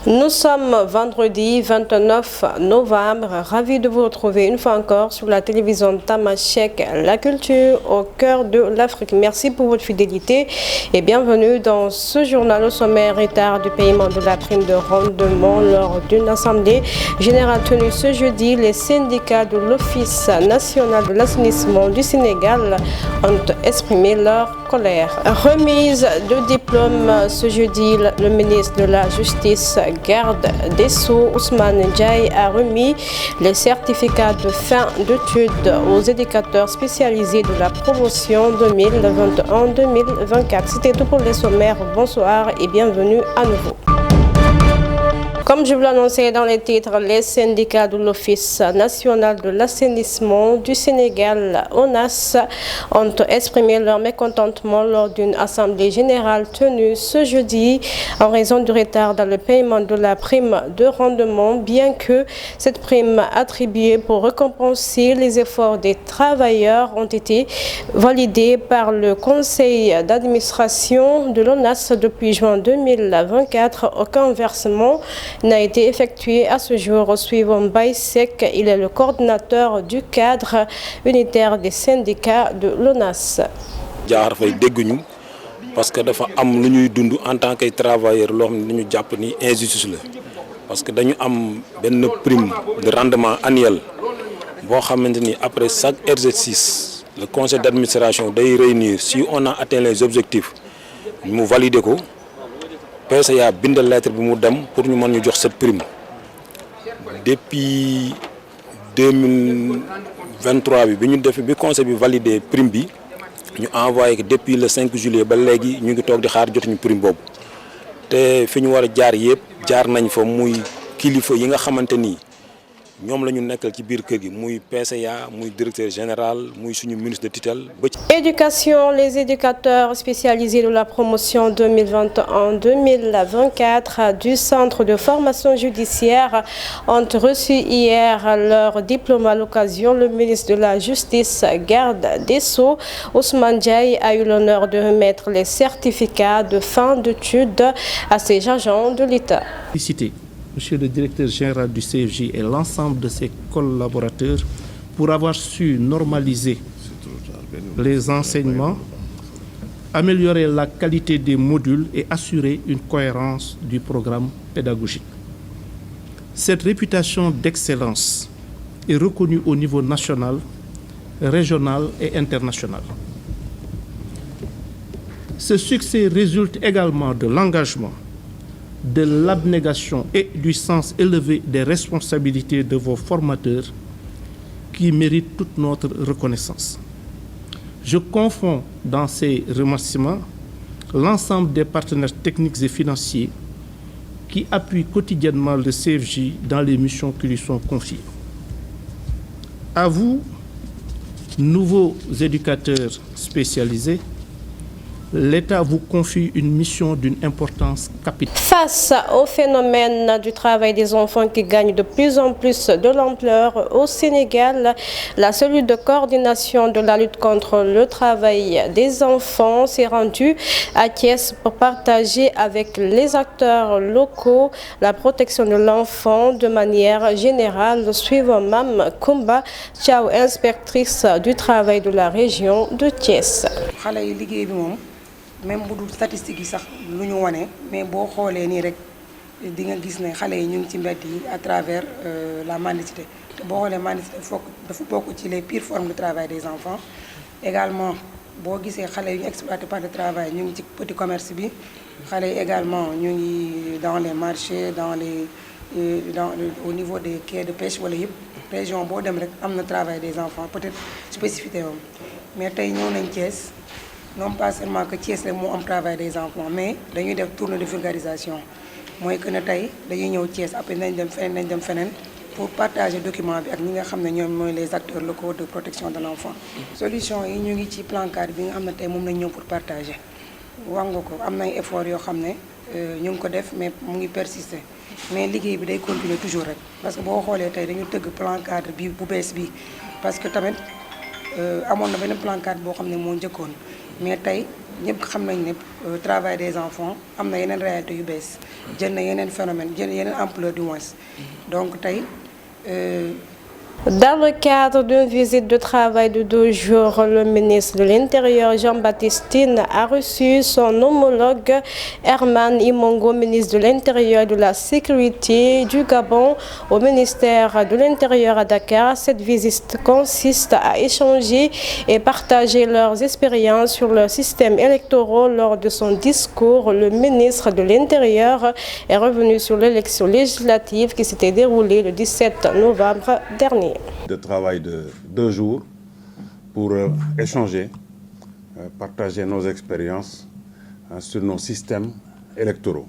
Nous sommes vendredi 29 novembre, ravis de vous retrouver une fois encore sur la télévision Tamashek, la culture au cœur de l'Afrique. Merci pour votre fidélité et bienvenue dans ce journal au sommaire retard du paiement de la prime de rendement lors d'une assemblée générale tenue ce jeudi. Les syndicats de l'Office national de l'assainissement du Sénégal ont exprimé leur colère. Remise de diplôme ce jeudi, le ministre de la Justice, garde des Sceaux, Ousmane Ndiaye, a remis les certificats de fin d'études aux éducateurs spécialisés de la promotion 2021-2024. C'était tout pour les sommaires. Bonsoir et bienvenue à nouveau. Comme je vous l'annonçais dans les titres, les syndicats de l'Office national de l'assainissement du Sénégal, ONAS, ont exprimé leur mécontentement lors d'une assemblée générale tenue ce jeudi en raison du retard dans le paiement de la prime de rendement, bien que cette prime attribuée pour récompenser les efforts des travailleurs ont été validée par le conseil d'administration de l'ONAS depuis juin 2024. Aucun versement n'a été effectué à ce jour. Suivant Baïsek, il est le coordinateur du cadre unitaire des syndicats de l'ONAS. Parce que dafa am lu ñuy dund en tant que travailleur loo xam ne ñu jàpp ni injustice la parce que dañu am benn prime de rendement annuel boo xamante ni après chaque exercice le conseil d'administration day réunir si on a atteint les objectifs mu valider ko PCA bindal lettre bi mu dem pour ñu mën ñu jox cette prime depuis 2023 bi ñu def bi conseil bi valider prime bi ñu envoyé que depuis le 5 juillet ba légui ñu ngi tok di xaar jotuñu prime bobu té fiñu wara jaar yépp jaar nañ fa muy kilifa yi nga xamanteni ñom lañu nekkal ci biir kër gi muy PCA muy directeur général muy suñu ministre de tutelle. Éducation, les éducateurs spécialisés de la promotion 2021-2024 du centre de formation judiciaire ont reçu hier leur diplôme. À l'occasion, le ministre de la Justice, garde des Sceaux, Ousmane Ndiaye, a eu l'honneur de remettre les certificats de fin d'études à ces agents de l'État. Monsieur le directeur général du CFJ et l'ensemble de ses collaborateurs pour avoir su normaliser les enseignements, améliorer la qualité des modules et assurer une cohérence du programme pédagogique. Cette réputation d'excellence est reconnue au niveau national, régional et international. Ce succès résulte également de l'engagement, de l'abnégation et du sens élevé des responsabilités de vos formateurs qui méritent toute notre reconnaissance. Je confonds dans ces remerciements l'ensemble des partenaires techniques et financiers qui appuient quotidiennement le CFJ dans les missions qui lui sont confiées. À vous, nouveaux éducateurs spécialisés, l'État vous confie une mission d'une importance capitale. Face au phénomène du travail des enfants qui gagne de plus en plus de l'ampleur au Sénégal, la cellule de coordination de la lutte contre le travail des enfants s'est rendue à Thiès pour partager avec les acteurs locaux la protection de l'enfant de manière générale, suivant Mam Koumba Thiaw, inspectrice du travail de la région de Thiès. Même bu dul statistique yi sax lu ñu wone mais boo xoolee nii rek di nga gis ne xale yi ñu ngi ci mbedd yi à travers la mendicité te boo xoolee mendicité dafa bokk ci les pires formes de travail des enfants également boo gisee xale yi ñu exploité par le travail ñu ngi ci petit commerce bi xale yi également ñu ngi dans les marchés au niveau des quais de pêche wala yëpp région boo dem rek am na travail des enfants peut-être spécificité woon mais tey ñëw nañ Thiès. Non pas seulement que Thiès rek moo am travail des enfants mais dañuy def tournée de vulgarisation mooy que ne tey dañuy ñëw Thiès après nañ dem feneen pour partager document bi ak ñi nga xam ne ñoom mooy les acteurs locaux de protection de l'enfant. Solution yi ñu ngi ci plan cadre bi nga xam ne tey moom lañ ñëw pour partager wax nga ko am na ay efforts yoo xam ne ñu ngi ko def mais mu ngi persister mais liggéey bi day continuer toujours rek parce que boo xoolee tey dañu tëgg plan cadre bi bu bees bi parce que tamit amoon na benn plan cadre boo xam ne moo njëkkoon mais tey ñëpp xam nañ ne travail des enfants am na yeneen réalité yu bees jël na yeneen phénomène jël yeneen ampleur du moins donc tey. Dans le cadre d'une visite de travail de 2 jours, le ministre de l'Intérieur, Jean-Baptiste Tine, a reçu son homologue Herman Imongo, ministre de l'Intérieur et de la Sécurité du Gabon, au ministère de l'Intérieur à Dakar. Cette visite consiste à échanger et partager leurs expériences sur leurs systèmes électoraux. Lors de son discours, le ministre de l'Intérieur est revenu sur l'élection législative qui s'était déroulée le 17 novembre dernier. De travail de 2 jours pour échanger, partager nos expériences sur nos systèmes électoraux.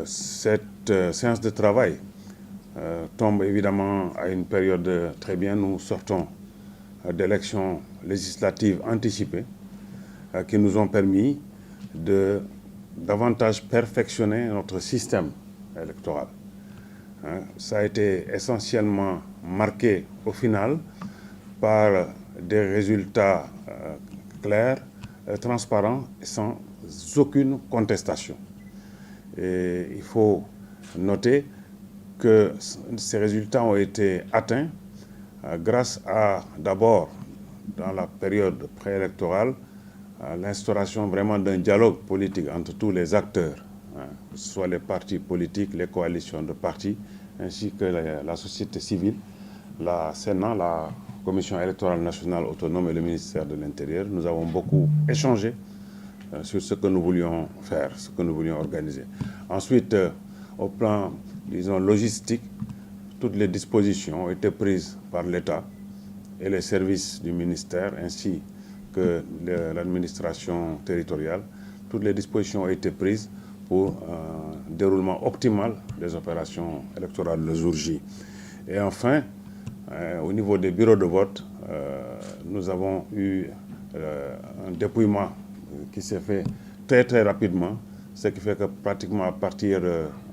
Cette séance de travail tombe évidemment à une période très bien. Nous sortons d'élections législatives anticipées qui nous ont permis de davantage perfectionner notre système électoral. Ça a été essentiellement marqué au final par des résultats clairs, transparents, sans aucune contestation. Et il faut noter que ces résultats ont été atteints grâce à, d'abord, dans la période préélectorale, l'instauration vraiment d'un dialogue politique entre tous les acteurs, que ce soit les partis politiques, les coalitions de partis, ainsi que la société civile, la Sénat, la Commission électorale nationale autonome et le ministère de l'Intérieur. Nous avons beaucoup échangé sur ce que nous voulions faire, ce que nous voulions organiser. Ensuite, au plan, disons, logistique, toutes les dispositions ont été prises par l'État et les services du ministère, ainsi que l'administration territoriale. Toutes les dispositions ont été prises pour un déroulement optimal des opérations électorales le jour J. Et enfin, au niveau des bureaux de vote, nous avons eu un dépouillement qui s'est fait très très rapidement, ce qui fait que pratiquement à partir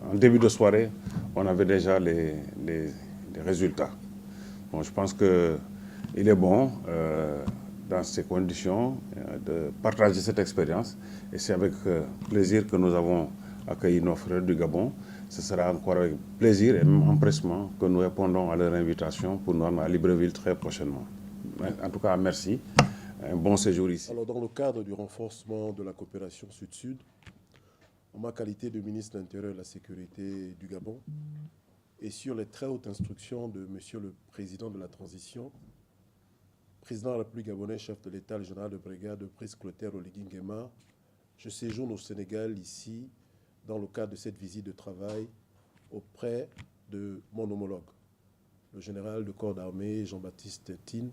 en début de soirée, on avait déjà les résultats. Bon, je pense qu'il est bon dans ces conditions de partager cette expérience, et c'est avec plaisir que nous avons accueilli nos frères du Gabon. Ce sera encore avec plaisir et même empressement que nous répondons à leur invitation pour nous rendre à Libreville très prochainement. En tout cas, merci. Un bon séjour ici. Alors, dans le cadre du renforcement de la coopération Sud-Sud, en ma qualité de ministre de l'Intérieur et de la Sécurité du Gabon, et sur les très hautes instructions de Monsieur le Président de la Transition, Président de la République gabonaise, chef de l'État, le général de brigade, le Prince Clotaire Oligui Nguema, je séjourne au Sénégal ici, dans le cadre de cette visite de travail, auprès de mon homologue, le général de corps d'armée Jean-Baptiste Tine,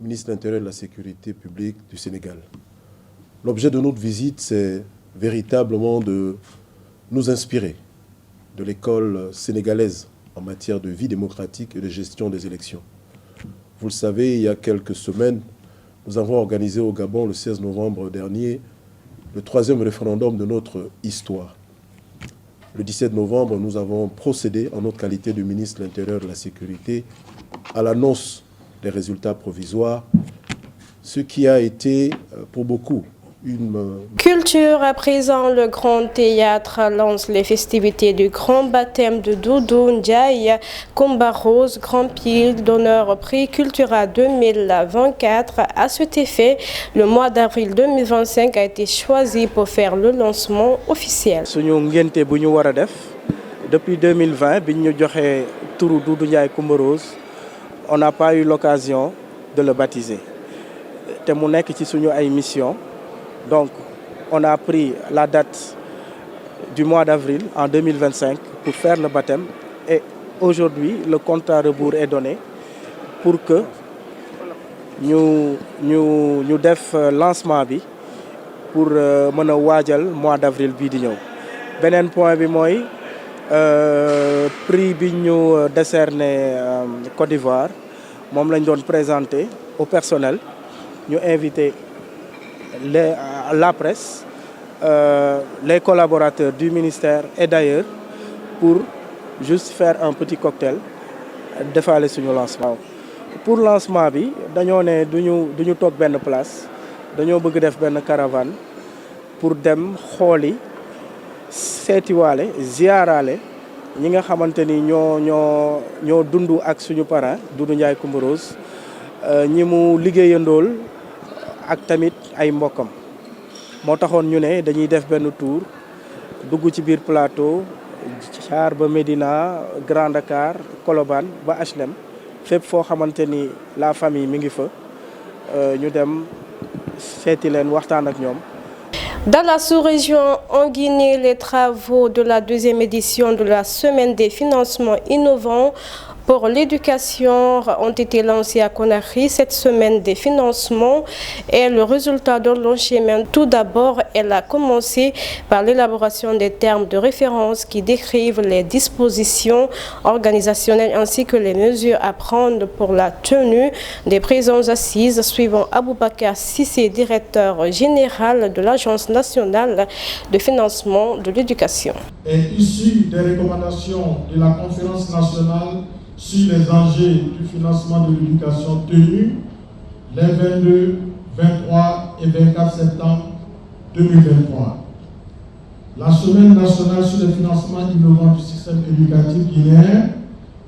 ministre de l'Intérieur et de la Sécurité publique du Sénégal. L'objet de notre visite, c'est véritablement de nous inspirer de l'école sénégalaise en matière de vie démocratique et de gestion des élections. Vous le savez, il y a quelques semaines, nous avons organisé au Gabon, le 16 novembre dernier, le 3e référendum de notre histoire. Le 17 novembre, nous avons procédé, en notre qualité de ministre de l'Intérieur et de la Sécurité, à l'annonce des résultats provisoires, ce qui a été, pour beaucoup, Culture à présent, le Grand Théâtre lance les festivités du grand baptême de Doudou Ndiaye Coumba Rose, grand pile d'honneur au prix Cultura 2024. À cet effet, le mois d'avril 2025 a été choisi pour faire le lancement officiel. Depuis 2020, Doudou Ndiaye Coumba Rose, on n'a pas eu l'occasion de le baptiser. C'est mon mission. Donc, on a pris la date du mois d'avril en 2025 pour faire le baptême. Et aujourd'hui, le compte à rebours est donné pour que nous fassions le lancement pour le mois d'avril. Benen point bi moy prix bi ñu décerné Côte d'Ivoire mom lañ doon présenter au personnel. Ñu invité la presse, les collaborateurs du ministère et d'ailleurs pour juste faire un petit cocktail défaler sur le lancement. Pour le lancement, nous avons duñu tok benn place dañoo bëgg def benn caravane pour dem xooli seetiwaale ziyaaraale ñi nga xamante ni ñoo dund ak suñu parrain Doudou Ndiaye Coumba Rose ñi mu liggéeyandool ak tamit ay mbokkam moo taxoon ñu ne dañuy def benn tour dugg ci biir plateau jaar ba Médina Grand Dakar Colobane ba HLM fépp foo xamante ni la famille mi ngi fa ñu dem seeti leen waxtaan ak ñoom. Dans la sous-région en Guinée, les travaux de la deuxième édition de la Semaine des financements innovants pour l'éducation ont été lancés à Conakry. Cette semaine des financements est le résultat d'un long chemin. Tout d'abord, elle a commencé par l'élaboration des termes de référence qui décrivent les dispositions organisationnelles ainsi que les mesures à prendre pour la tenue des présentes assises, suivant Aboubakar Sissé, directeur général de l'Agence nationale de financement de l'éducation. Est issu des recommandations de la conférence nationale sur les enjeux du financement de l'éducation tenue les 22, 23 et 24 septembre 2023. La Semaine nationale sur le financement innovant du système éducatif guinéen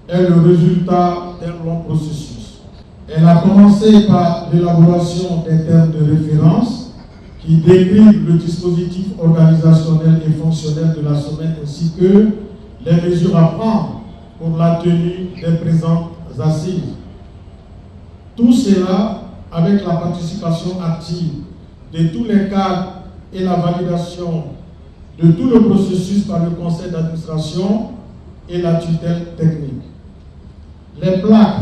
est le résultat d'un long processus. Elle a commencé par l'élaboration des termes de référence qui décrivent le dispositif organisationnel et fonctionnel de la semaine ainsi que les mesures à prendre pour la tenue des présentes assises. Tout cela avec la participation active de tous les cadres et la validation de tout le processus par le conseil d'administration et la tutelle technique. Les plaques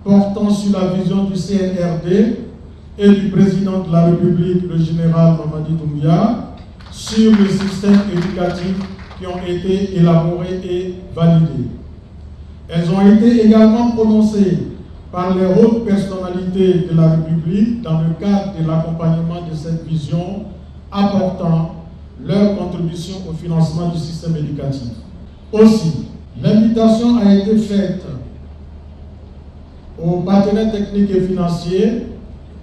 portant sur la vision du CNRD et du président de la République, le général Mamadi Doumbouya, sur le système éducatif qui ont été élaborés et validés. Elles ont été également prononcées par les hautes personnalités de la République dans le cadre de l'accompagnement de cette vision, apportant leur contribution au financement du système éducatif. Aussi, l'invitation a été faite aux partenaires techniques et financiers,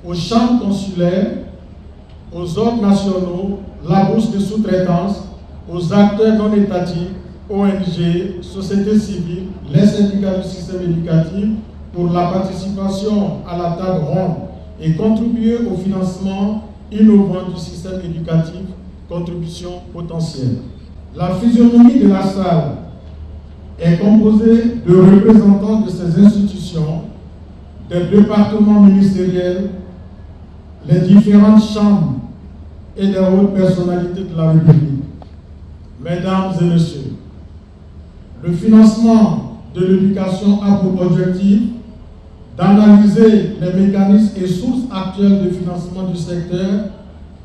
aux chambres consulaires, aux ordres nationaux, la bourse de sous-traitance, aux acteurs non étatiques, ONG, société civile, les syndicats du système éducatif pour la participation à la table ronde et contribuer au financement innovant du système éducatif, contribution potentielle. La physionomie de la salle est composée de représentants de ces institutions, des départements ministériels, les différentes chambres et des hautes personnalités de la République. Mesdames et messieurs, le financement de l'éducation a pour objectif d'analyser les mécanismes et sources actuelles de financement du secteur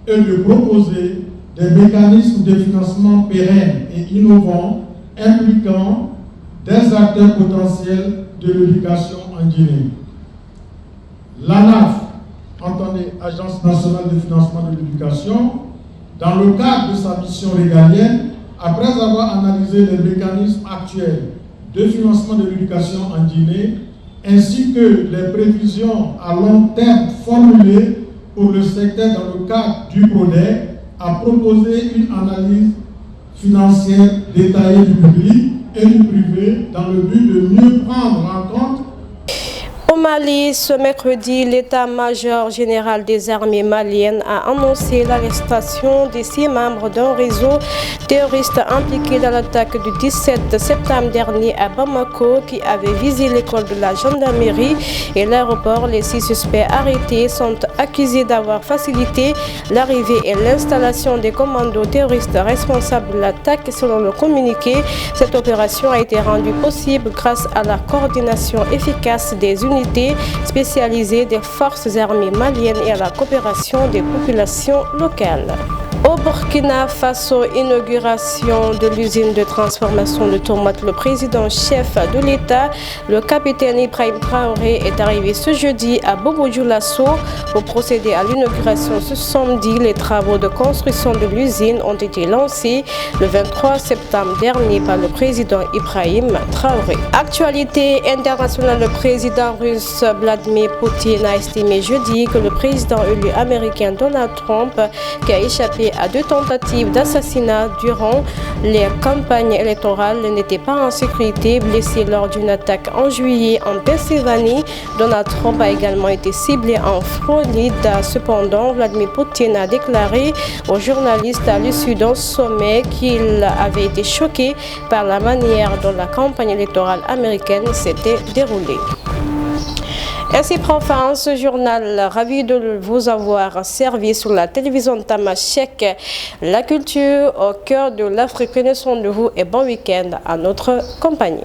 et de proposer des mécanismes de financement pérennes et innovants impliquant des acteurs potentiels de l'éducation en Guinée. L'ANAF, entendez Agence nationale de financement de l'éducation, dans le cadre de sa mission régalienne, après avoir analysé les mécanismes actuels de financement de l'éducation en Guinée, ainsi que les prévisions à long terme formulées pour le secteur dans le cadre du PRODEC, a proposé une analyse financière détaillée du public et du privé dans le but de mieux prendre en compte. Au Mali, ce mercredi, l'état-major général des armées maliennes a annoncé l'arrestation de 6 membres d'un réseau terroriste impliqué dans l'attaque du 17 septembre dernier à Bamako qui avait visé l'école de la gendarmerie et l'aéroport. Les 6 suspects arrêtés sont accusés d'avoir facilité l'arrivée et l'installation des commandos terroristes responsables de l'attaque. Selon le communiqué, cette opération a été rendue possible grâce à la coordination efficace des unités spécialisées des forces armées maliennes et à la coopération des populations locales. Au Burkina Faso, inauguration de l'usine de transformation de tomates. Le président-chef de l'État, le capitaine Ibrahim Traoré, est arrivé ce jeudi à Bobo-Dioulasso pour procéder à l'inauguration ce samedi. Les travaux de construction de l'usine ont été lancés le 23 septembre dernier par le président Ibrahim Traoré. Actualité internationale, le président russe Vladimir Poutine a estimé jeudi que le président élu américain Donald Trump, qui a échappé à 2 tentatives d'assassinat durant les campagnes électorales, n'était pas en sécurité. Blessé lors d'une attaque en juillet en Pennsylvanie, Donald Trump a également été ciblé en Floride. Cependant, Vladimir Poutine a déclaré aux journalistes à l'issue d'un sommet qu'il avait été choqué par la manière dont la campagne électorale américaine s'était déroulée. Ainsi prend fin ce journal. Ravi de vous avoir servi sur la télévision Tamashek. La culture au cœur de l'Afrique. Prenez soin de vous et bon week-end à notre compagnie.